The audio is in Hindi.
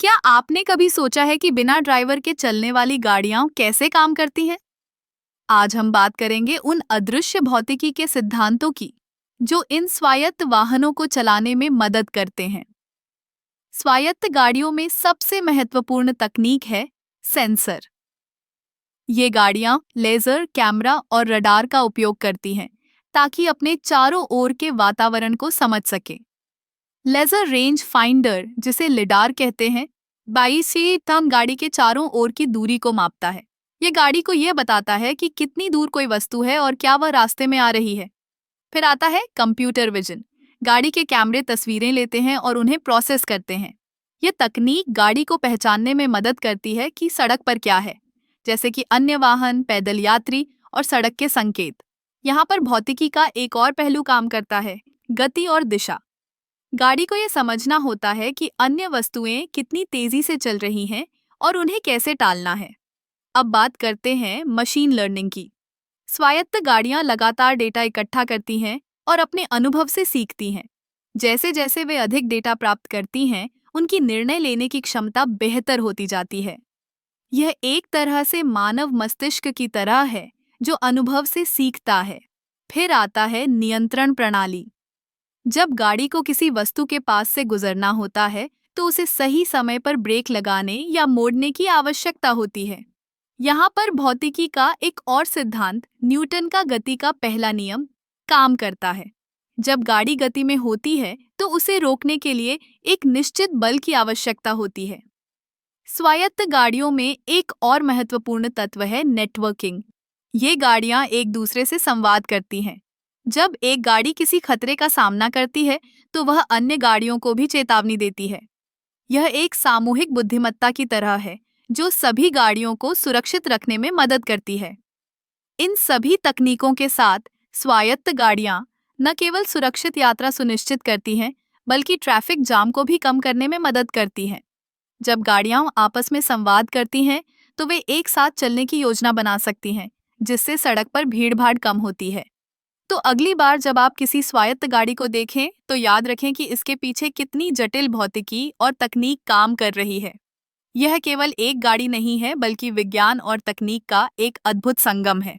क्या आपने कभी सोचा है कि बिना ड्राइवर के चलने वाली गाड़ियां कैसे काम करती हैं? आज हम बात करेंगे उन अदृश्य भौतिकी के सिद्धांतों की जो इन स्वायत्त वाहनों को चलाने में मदद करते हैं। स्वायत्त गाड़ियों में सबसे महत्वपूर्ण तकनीक है सेंसर। ये गाड़ियां लेजर, कैमरा और रडार का उपयोग करती हैं ताकि अपने चारों ओर के वातावरण को समझ सके। लेजर रेंज फाइंडर, जिसे लिडार कहते हैं, 22 टन गाड़ी के चारों ओर की दूरी को मापता है। ये गाड़ी को यह बताता है कि कितनी दूर कोई वस्तु है और क्या वह रास्ते में आ रही है। फिर आता है कंप्यूटर विजन। गाड़ी के कैमरे तस्वीरें लेते हैं और उन्हें प्रोसेस करते हैं। यह तकनीक गाड़ी को पहचानने में मदद करती है कि सड़क पर क्या है, जैसे कि अन्य वाहन, पैदल यात्री और सड़क के संकेत। यहाँ पर भौतिकी का एक और पहलू काम करता है, गति और दिशा। गाड़ी को यह समझना होता है कि अन्य वस्तुएं कितनी तेजी से चल रही हैं और उन्हें कैसे टालना है। अब बात करते हैं मशीन लर्निंग की। स्वायत्त गाड़ियां लगातार डेटा इकट्ठा करती हैं और अपने अनुभव से सीखती हैं। जैसे जैसे वे अधिक डेटा प्राप्त करती हैं, उनकी निर्णय लेने की क्षमता बेहतर होती जाती है। यह एक तरह से मानव मस्तिष्क की तरह है जो अनुभव से सीखता है। फिर आता है नियंत्रण प्रणाली। जब गाड़ी को किसी वस्तु के पास से गुजरना होता है तो उसे सही समय पर ब्रेक लगाने या मोड़ने की आवश्यकता होती है। यहाँ पर भौतिकी का एक और सिद्धांत, न्यूटन का गति का पहला नियम, काम करता है। जब गाड़ी गति में होती है तो उसे रोकने के लिए एक निश्चित बल की आवश्यकता होती है। स्वायत्त गाड़ियों में एक और महत्वपूर्ण तत्व है नेटवर्किंग। ये गाड़ियाँ एक दूसरे से संवाद करती हैं। जब एक गाड़ी किसी खतरे का सामना करती है तो वह अन्य गाड़ियों को भी चेतावनी देती है। यह एक सामूहिक बुद्धिमत्ता की तरह है जो सभी गाड़ियों को सुरक्षित रखने में मदद करती है। इन सभी तकनीकों के साथ स्वायत्त गाड़ियां न केवल सुरक्षित यात्रा सुनिश्चित करती हैं, बल्कि ट्रैफिक जाम को भी कम करने में मदद करती हैं। जब गाड़ियां आपस में संवाद करती हैं तो वे एक साथ चलने की योजना बना सकती हैं, जिससे सड़क पर भीड़-भाड़ कम होती है। तो अगली बार जब आप किसी स्वायत्त गाड़ी को देखें तो याद रखें कि इसके पीछे कितनी जटिल भौतिकी और तकनीक काम कर रही है। यह केवल एक गाड़ी नहीं है, बल्कि विज्ञान और तकनीक का एक अद्भुत संगम है।